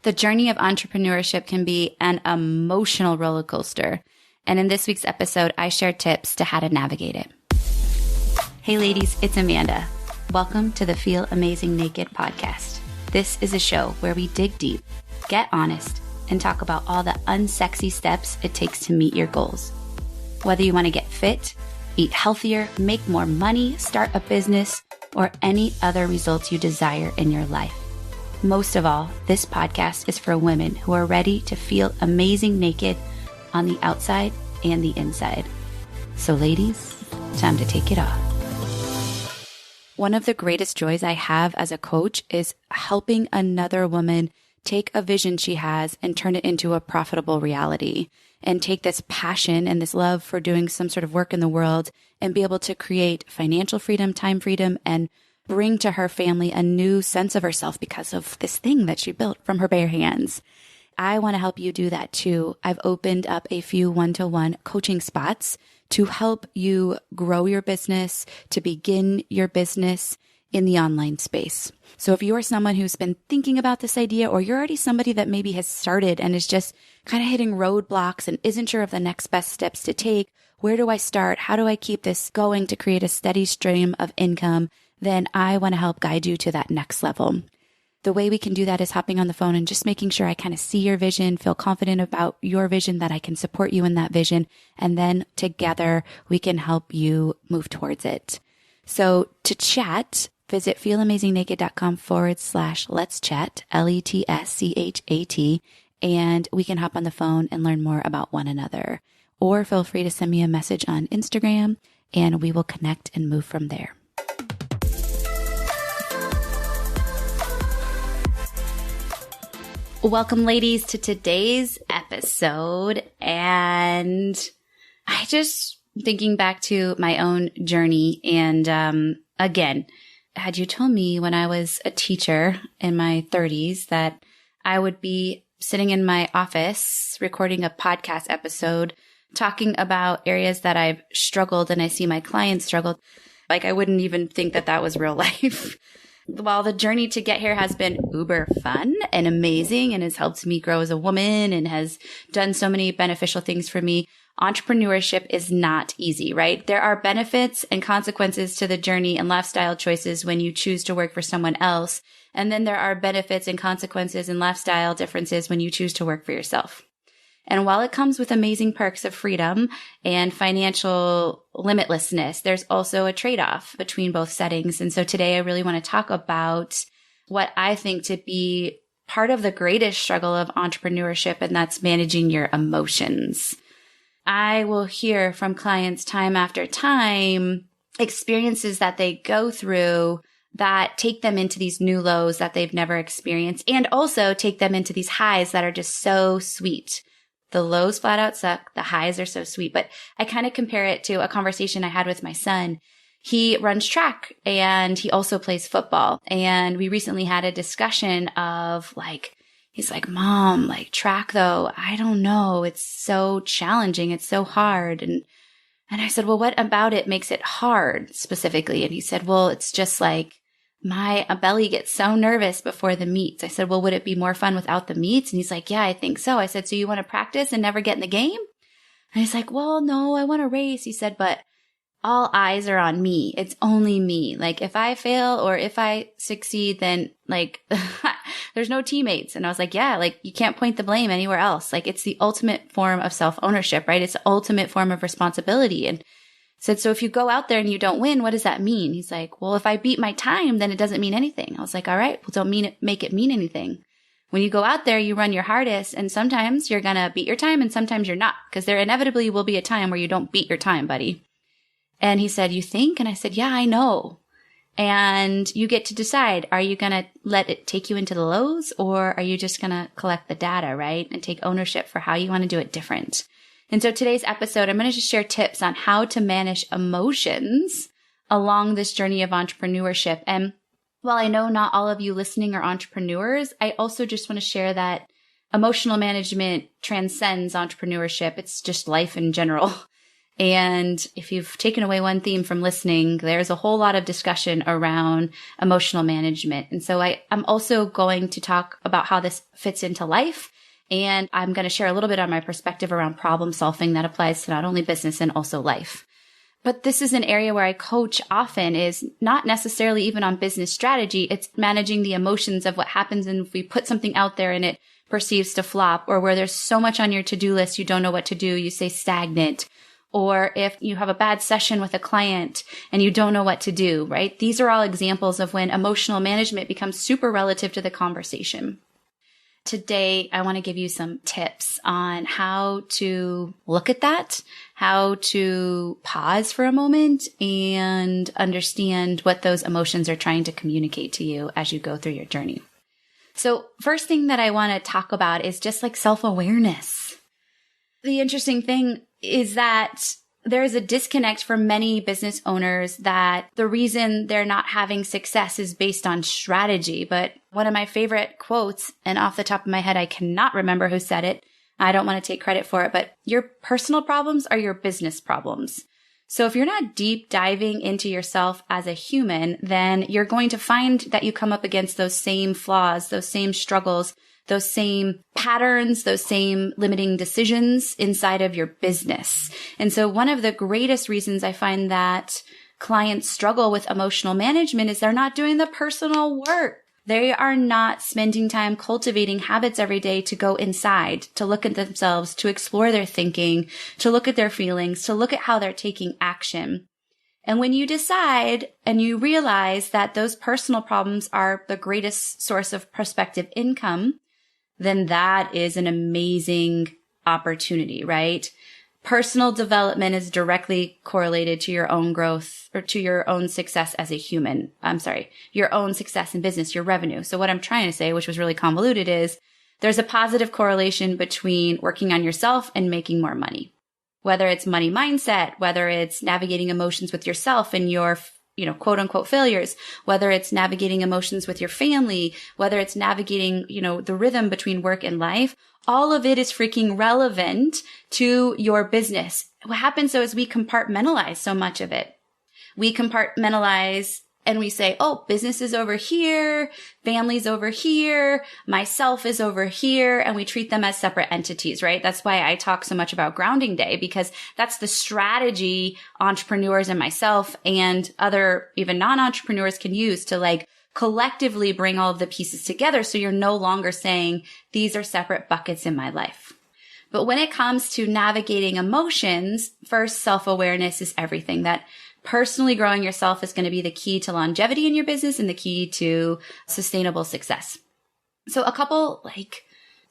The journey of entrepreneurship can be an emotional roller coaster. And in this week's episode, I share tips to how to navigate it. Hey ladies, it's Amanda. Welcome to the Feel Amazing Naked podcast. This is a show where we dig deep, get honest, and talk about all the unsexy steps it takes to meet your goals. Whether you want to get fit, eat healthier, make more money, start a business, or any other results you desire in your life. Most of all, this podcast is for women who are ready to feel amazing naked on the outside and the inside. So ladies, time to take it off. One of the greatest joys I have as a coach is helping another woman take a vision she has and turn it into a profitable reality, and take this passion and this love for doing some sort of work in the world and be able to create financial freedom, time freedom, and bring to her family a new sense of herself because of this thing that she built from her bare hands. I want to help you do that too. I've opened up a few one-to-one coaching spots to help you grow your business, to begin your business in the online space. So if you're someone who's been thinking about this idea, or you're already somebody that maybe has started and is just kind of hitting roadblocks and isn't sure of the next best steps to take, where do I start? How do I keep this going to create a steady stream of income? Then I want to help guide you to that next level. The way we can do that is hopping on the phone and just making sure I kind of see your vision, feel confident about your vision, that I can support you in that vision. And then together we can help you move towards it. So to chat, visit feelamazingnaked.com/let's chat, LETSCHAT, and we can hop on the phone and learn more about one another. Or feel free to send me a message on Instagram and we will connect and move from there. Welcome, ladies, to today's episode. And I just thinking back to my own journey. And again, had you told me when I was a teacher in my 30s that I would be sitting in my office recording a podcast episode talking about areas that I've struggled and I see my clients struggled, like I wouldn't even think that that was real life. While the journey to get here has been uber fun and amazing and has helped me grow as a woman and has done so many beneficial things for me, entrepreneurship is not easy, right? There are benefits and consequences to the journey and lifestyle choices when you choose to work for someone else. And then there are benefits and consequences and lifestyle differences when you choose to work for yourself. And while it comes with amazing perks of freedom and financial limitlessness, there's also a trade-off between both settings. And so today I really want to talk about what I think to be part of the greatest struggle of entrepreneurship, and that's managing your emotions. I will hear from clients time after time experiences that they go through that take them into these new lows that they've never experienced, and also take them into these highs that are just so sweet. The lows flat out suck. The highs are so sweet. But I kind of compare it to a conversation I had with my son. He runs track and he also plays football. And we recently had a discussion of he's like, Mom, track though, I don't know. It's so challenging. It's so hard. And I said, well, what about it makes it hard specifically? And he said, well, it's just my belly gets so nervous before the meets. I said, well, would it be more fun without the meets? And he's like, yeah, I think so. I said, so you want to practice and never get in the game? And he's like, well, no, I want to race. He said, but all eyes are on me. It's only me. If I fail or if I succeed, then there's no teammates. And I was like, yeah, you can't point the blame anywhere else. It's the ultimate form of self-ownership, right? It's the ultimate form of responsibility. And said, so if you go out there and you don't win, what does that mean? He's like, well, if I beat my time, then it doesn't mean anything. I was like, all right, well, don't make it mean anything. When you go out there, you run your hardest, and sometimes you're going to beat your time and sometimes you're not, because there inevitably will be a time where you don't beat your time, buddy. And he said, you think? And I said, yeah, I know. And you get to decide, are you going to let it take you into the lows, or are you just going to collect the data, right? And take ownership for how you want to do it different. And so today's episode, I'm going to just share tips on how to manage emotions along this journey of entrepreneurship. And while I know not all of you listening are entrepreneurs, I also just want to share that emotional management transcends entrepreneurship. It's just life in general. And if you've taken away one theme from listening, there's a whole lot of discussion around emotional management. And so I'm also going to talk about how this fits into life. And I'm going to share a little bit on my perspective around problem solving that applies to not only business and also life. But this is an area where I coach often, is not necessarily even on business strategy. It's managing the emotions of what happens and if we put something out there and it perceives to flop, or where there's so much on your to-do list, you don't know what to do, you stay stagnant. Or if you have a bad session with a client and you don't know what to do, right? These are all examples of when emotional management becomes super relative to the conversation. Today, I want to give you some tips on how to look at that, how to pause for a moment and understand what those emotions are trying to communicate to you as you go through your journey. So first thing that I want to talk about is just like self-awareness. The interesting thing is that there is a disconnect for many business owners that the reason they're not having success is based on strategy. But one of my favorite quotes, and off the top of my head, I cannot remember who said it. I don't want to take credit for it, but your personal problems are your business problems. So if you're not deep diving into yourself as a human, then you're going to find that you come up against those same flaws, those same struggles, those same patterns, those same limiting decisions inside of your business. And so one of the greatest reasons I find that clients struggle with emotional management is they're not doing the personal work. They are not spending time cultivating habits every day to go inside, to look at themselves, to explore their thinking, to look at their feelings, to look at how they're taking action. And when you decide and you realize that those personal problems are the greatest source of prospective income, then that is an amazing opportunity, right? Personal development is directly correlated to your own growth or to your own success as a human. Your own success in business, your revenue. So what I'm trying to say, which was really convoluted, is there's a positive correlation between working on yourself and making more money. Whether it's money mindset, whether it's navigating emotions with yourself and your quote unquote failures, whether it's navigating emotions with your family, whether it's navigating, the rhythm between work and life, all of it is freaking relevant to your business. What happens though is we compartmentalize so much of it. We compartmentalize and we say, oh, business is over here, family's over here, myself is over here, and we treat them as separate entities, right? That's why I talk so much about grounding day, because that's the strategy entrepreneurs and myself and other even non-entrepreneurs can use to collectively bring all of the pieces together. So you're no longer saying these are separate buckets in my life. But when it comes to navigating emotions, first, self-awareness is everything. That personally growing yourself is going to be the key to longevity in your business and the key to sustainable success. So a couple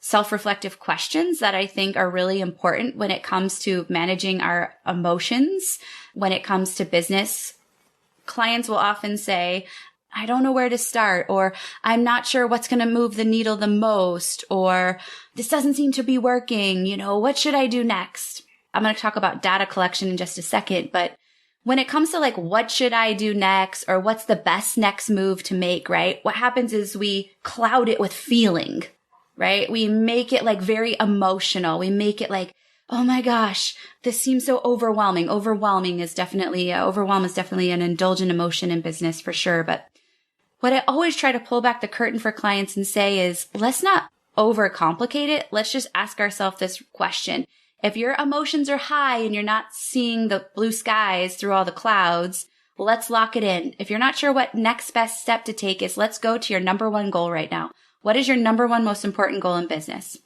self-reflective questions that I think are really important when it comes to managing our emotions. When it comes to business, clients will often say, I don't know where to start, or I'm not sure what's going to move the needle the most, or this doesn't seem to be working. What should I do next? I'm going to talk about data collection in just a second, but when it comes to what should I do next, or what's the best next move to make, right? What happens is we cloud it with feeling, right? We make it very emotional. We make it oh my gosh, this seems so overwhelming. Overwhelm is definitely an indulgent emotion in business for sure. But what I always try to pull back the curtain for clients and say is, let's not overcomplicate it. Let's just ask ourselves this question. If your emotions are high and you're not seeing the blue skies through all the clouds, let's lock it in. If you're not sure what next best step to take is, let's go to your number one goal right now. What is your number one most important goal in business?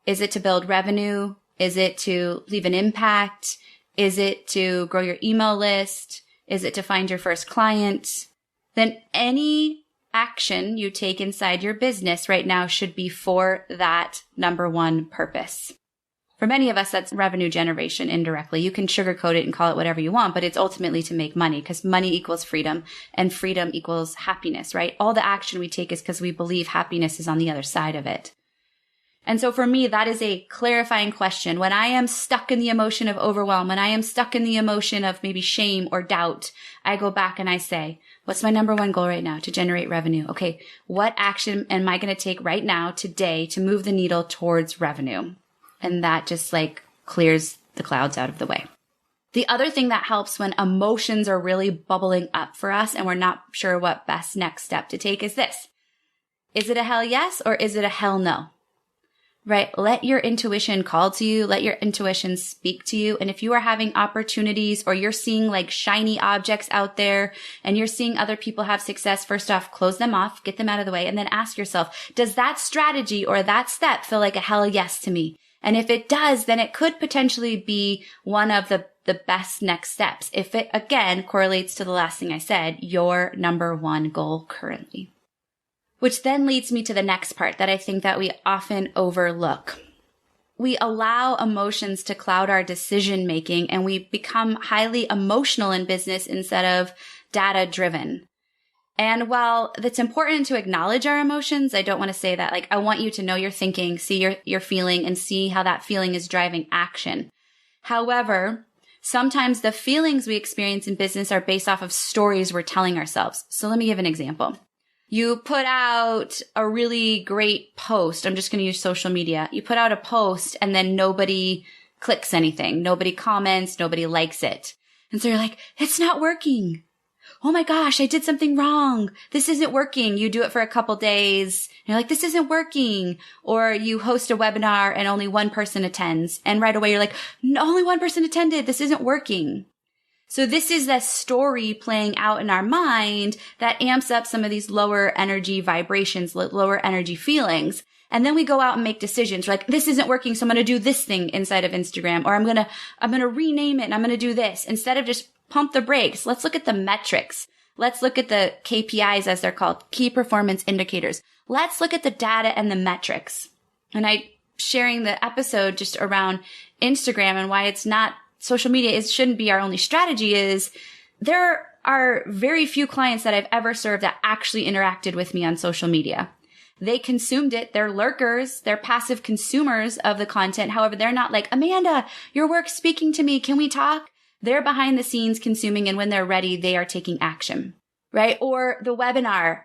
Is it to build revenue? Is it to leave an impact? Is it to grow your email list? Is it to find your first client? Then any action you take inside your business right now should be for that number one purpose. For many of us, that's revenue generation indirectly. You can sugarcoat it and call it whatever you want, but it's ultimately to make money, because money equals freedom and freedom equals happiness, right? All the action we take is because we believe happiness is on the other side of it. And so for me, that is a clarifying question. When I am stuck in the emotion of overwhelm, when I am stuck in the emotion of maybe shame or doubt, I go back and I say, what's my number one goal right now? To generate revenue. Okay, what action am I going to take right now, today, to move the needle towards revenue? And that just clears the clouds out of the way. The other thing that helps when emotions are really bubbling up for us and we're not sure what best next step to take is this. Is it a hell yes or is it a hell no? Right? Let your intuition call to you. Let your intuition speak to you. And if you are having opportunities or you're seeing like shiny objects out there and you're seeing other people have success, first off, close them off, get them out of the way, and then ask yourself, does that strategy or that step feel like a hell yes to me? And if it does, then it could potentially be one of the best next steps. If it, again, correlates to the last thing I said, your number one goal currently. Which then leads me to the next part that I think that we often overlook. We allow emotions to cloud our decision making and we become highly emotional in business instead of data driven. And while it's important to acknowledge our emotions, I don't want to say that like I want you to know your thinking, see your feeling, and see how that feeling is driving action. However, sometimes the feelings we experience in business are based off of stories we're telling ourselves. So let me give an example. You put out a really great post. I'm just going to use social media. You put out a post and then nobody clicks anything. Nobody comments. Nobody likes it. And so you're like, it's not working. Oh my gosh, I did something wrong. This isn't working. You do it for a couple days. And you're like, this isn't working. Or you host a webinar and only one person attends. And right away you're like, no, only one person attended. This isn't working. So this is the story playing out in our mind that amps up some of these lower energy vibrations, lower energy feelings. And then we go out and make decisions. We're like, this isn't working, so I'm going to do this thing inside of Instagram, or I'm going to rename it and I'm going to do this. Instead of just pump the brakes, let's look at the metrics. Let's look at the KPIs, as they're called, key performance indicators. Let's look at the data and the metrics. And I sharing the episode just around Instagram and why it's not social media, it shouldn't be our only strategy, is there are very few clients that I've ever served that actually interacted with me on social media. They consumed it. They're lurkers. They're passive consumers of the content. However, they're not like, Amanda, your work's speaking to me. Can we talk? They're behind the scenes consuming, and when they're ready, they are taking action, right? Or the webinar.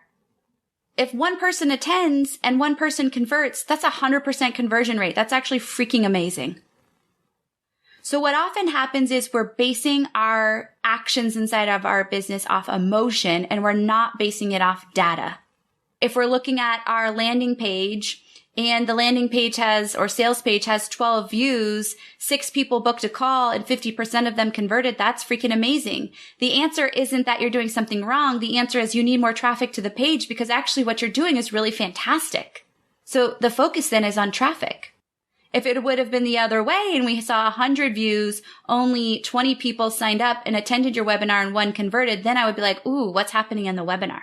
If one person attends and one person converts, that's 100% conversion rate. That's actually freaking amazing. So what often happens is we're basing our actions inside of our business off emotion, and we're not basing it off data. If we're looking at our landing page and the landing page or sales page has 12 views, 6 people booked a call and 50% of them converted, that's freaking amazing. The answer isn't that you're doing something wrong. The answer is you need more traffic to the page because actually what you're doing is really fantastic. So the focus then is on traffic. If it would have been the other way and we saw 100 views, only 20 people signed up and attended your webinar and 1 converted, then I would be like, ooh, what's happening in the webinar?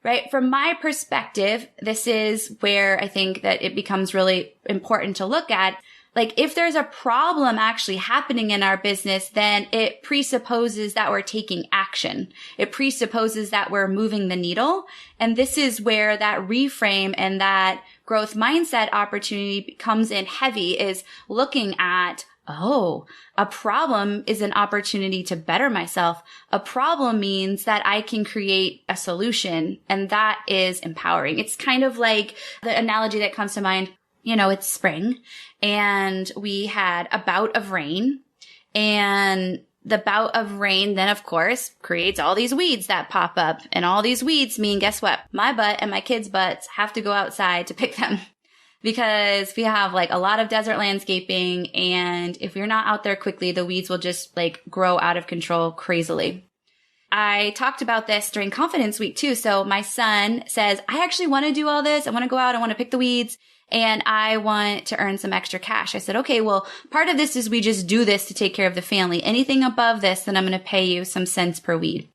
Right? From my perspective, this is where I think that it becomes really important to look at. Like if there's a problem actually happening in our business, then it presupposes that we're taking action. It presupposes that we're moving the needle. And this is where that reframe and that growth mindset opportunity comes in heavy, is looking at, oh, a problem is an opportunity to better myself. A problem means that I can create a solution, and that is empowering. It's kind of like the analogy that comes to mind. You know, it's spring and we had a bout of rain, and the bout of rain then, of course, creates all these weeds that pop up, and all these weeds mean, guess what? My butt and my kids' butts have to go outside to pick them because we have like a lot of desert landscaping. And if we're not out there quickly, the weeds will just like grow out of control crazily. I talked about this during Confidence Week too. So my son says, I actually want to do all this. I want to go out. I want to pick the weeds. And I want to earn some extra cash. I said, okay, well, part of this is we just do this to take care of the family. Anything above this, then I'm going to pay you some cents per weed.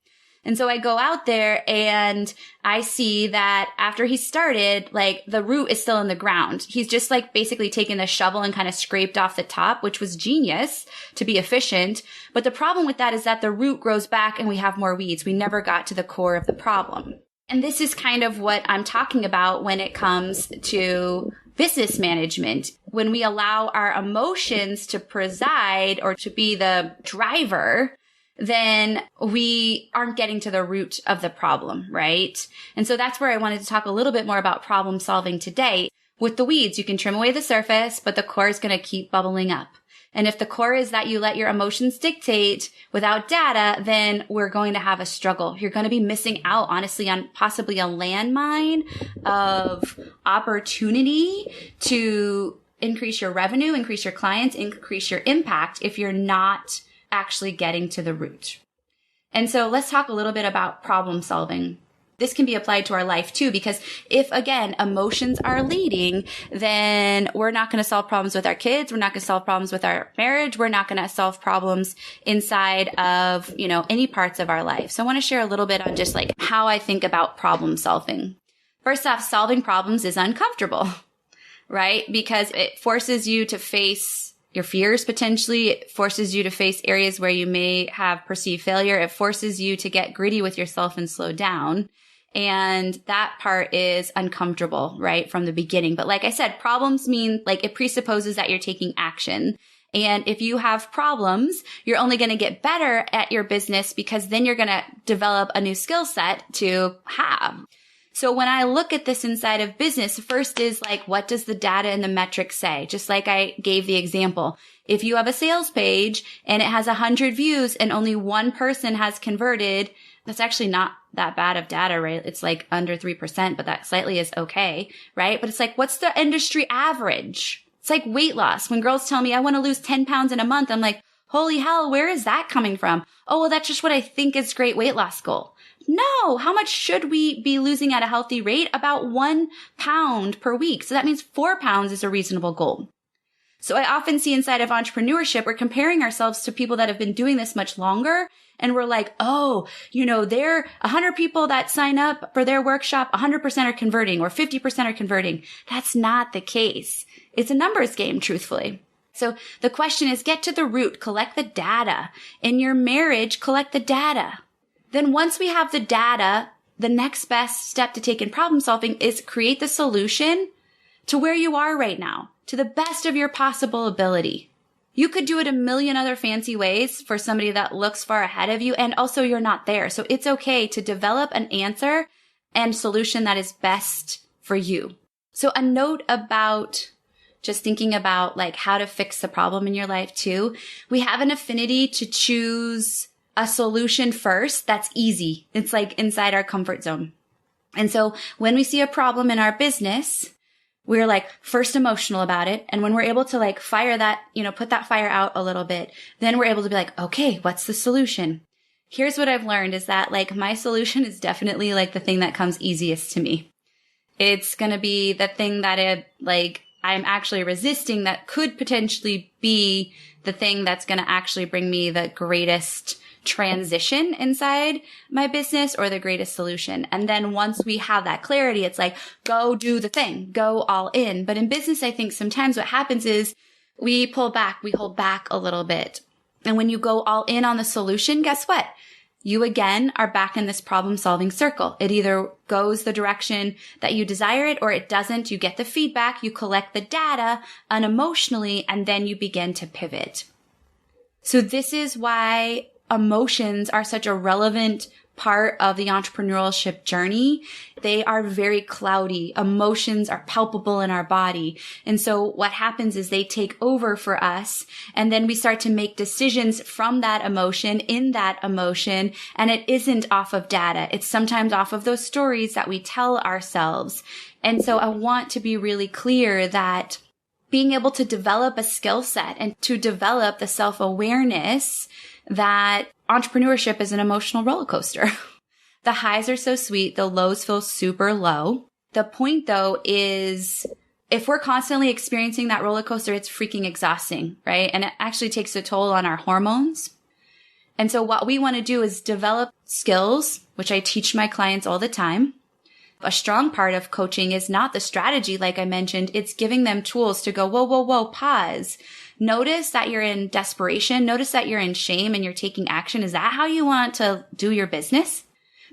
And so I go out there and I see that after he started, like the root is still in the ground. He's just like basically taken the shovel and kind of scraped off the top, which was genius to be efficient. But the problem with that is that the root grows back and we have more weeds. We never got to the core of the problem. And this is kind of what I'm talking about when it comes to business management. When we allow our emotions to preside or to be the driver, then we aren't getting to the root of the problem, right? And so that's where I wanted to talk a little bit more about problem solving today. With the weeds, you can trim away the surface, but the core is going to keep bubbling up. And if the core is that you let your emotions dictate without data, then we're going to have a struggle. You're going to be missing out, honestly, on possibly a landmine of opportunity to increase your revenue, increase your clients, increase your impact if you're not actually getting to the root. And so let's talk a little bit about problem solving. This can be applied to our life too, because if, again, emotions are leading, then we're not going to solve problems with our kids. We're not going to solve problems with our marriage. We're not going to solve problems inside of, any parts of our life. So I want to share a little bit on just like how I think about problem solving. First off, solving problems is uncomfortable, right? Because it forces you to face your fears potentially. It forces you to face areas where you may have perceived failure. It forces you to get gritty with yourself and slow down. And that part is uncomfortable, right, from the beginning. But like I said, problems mean like it presupposes that you're taking action. And if you have problems, you're only going to get better at your business because then you're going to develop a new skill set to have. So when I look at this inside of business, first is like, what does the data and the metrics say? Just like I gave the example. If you have a sales page and it has 100 views and only one person has converted, that's actually not that bad of data, right? It's like under 3%, but that slightly is okay, right? But it's like, what's the industry average? It's like weight loss. When girls tell me I want to lose 10 pounds in a month, I'm like, holy hell, where is that coming from? Oh, well, that's just what I think is great weight loss goal. No, how much should we be losing at a healthy rate? About 1 pound per week. So that means 4 pounds is a reasonable goal. So I often see inside of entrepreneurship, we're comparing ourselves to people that have been doing this much longer. And we're like, oh, they're 100 people that sign up for their workshop, 100% are converting or 50% are converting. That's not the case. It's a numbers game, truthfully. So the question is, get to the root, collect the data. In your marriage, collect the data. Then once we have the data, the next best step to take in problem solving is create the solution to where you are right now, to the best of your possible ability. You could do it a million other fancy ways for somebody that looks far ahead of you, and also you're not there. So it's okay to develop an answer and solution that is best for you. So a note about just thinking about like how to fix the problem in your life too. We have an affinity to choose a solution first that's easy. It's like inside our comfort zone. And so when we see a problem in our business, we're like first emotional about it. And when we're able to like fire that, put that fire out a little bit, then we're able to be like, okay, what's the solution? Here's what I've learned is that like my solution is definitely like the thing that comes easiest to me. It's going to be the thing that I'm actually resisting that could potentially be the thing that's going to actually bring me the greatest transition inside my business or the greatest solution. And then once we have that clarity, it's like, go do the thing, go all in. But in business, I think sometimes what happens is we pull back, we hold back a little bit. And when you go all in on the solution, guess what? You again are back in this problem solving circle. It either goes the direction that you desire it or it doesn't. You get the feedback, you collect the data unemotionally, and then you begin to pivot. So this is why emotions are such a relevant part of the entrepreneurship journey. They are very cloudy. Emotions are palpable in our body. And so what happens is they take over for us. And then we start to make decisions from that emotion, in that emotion. And it isn't off of data. It's sometimes off of those stories that we tell ourselves. And so I want to be really clear that being able to develop a skill set and to develop the self-awareness that entrepreneurship is an emotional roller coaster. The highs are so sweet. The lows feel super low. The point though is if we're constantly experiencing that roller coaster, it's freaking exhausting, right? And it actually takes a toll on our hormones. And so what we want to do is develop skills, which I teach my clients all the time. A strong part of coaching is not the strategy, like I mentioned. It's giving them tools to go, whoa, whoa, whoa, pause. Notice that you're in desperation. Notice that you're in shame and you're taking action. Is that how you want to do your business?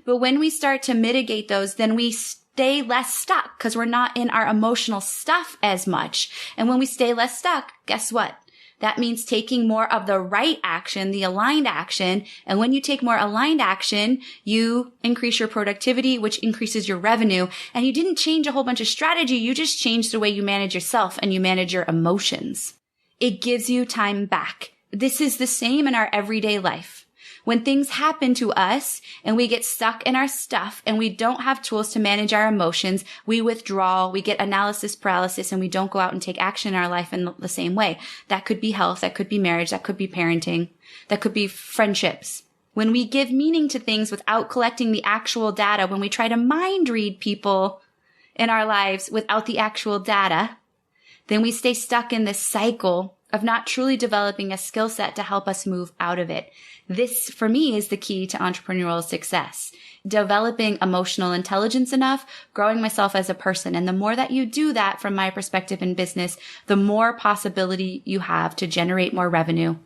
But when we start to mitigate those, then we stay less stuck because we're not in our emotional stuff as much. And when we stay less stuck, guess what? That means taking more of the right action, the aligned action. And when you take more aligned action, you increase your productivity, which increases your revenue. And you didn't change a whole bunch of strategy. You just changed the way you manage yourself and you manage your emotions. it gives you time back. This is the same in our everyday life. When things happen to us and we get stuck in our stuff and we don't have tools to manage our emotions, we withdraw, we get analysis paralysis, and we don't go out and take action in our life in the same way. That could be health, that could be marriage, that could be parenting, that could be friendships. When we give meaning to things without collecting the actual data, when we try to mind read people in our lives without the actual data, then we stay stuck in this cycle of not truly developing a skill set to help us move out of it. This, for me, is the key to entrepreneurial success. Developing emotional intelligence enough, growing myself as a person. And the more that you do that, from my perspective in business, the more possibility you have to generate more revenue.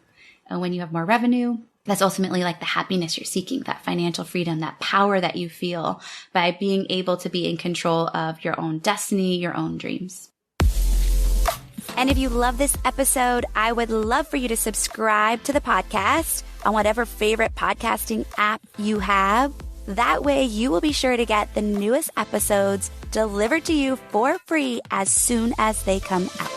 And when you have more revenue, that's ultimately like the happiness you're seeking, that financial freedom, that power that you feel by being able to be in control of your own destiny, your own dreams. And if you love this episode, I would love for you to subscribe to the podcast on whatever favorite podcasting app you have. That way you will be sure to get the newest episodes delivered to you for free as soon as they come out.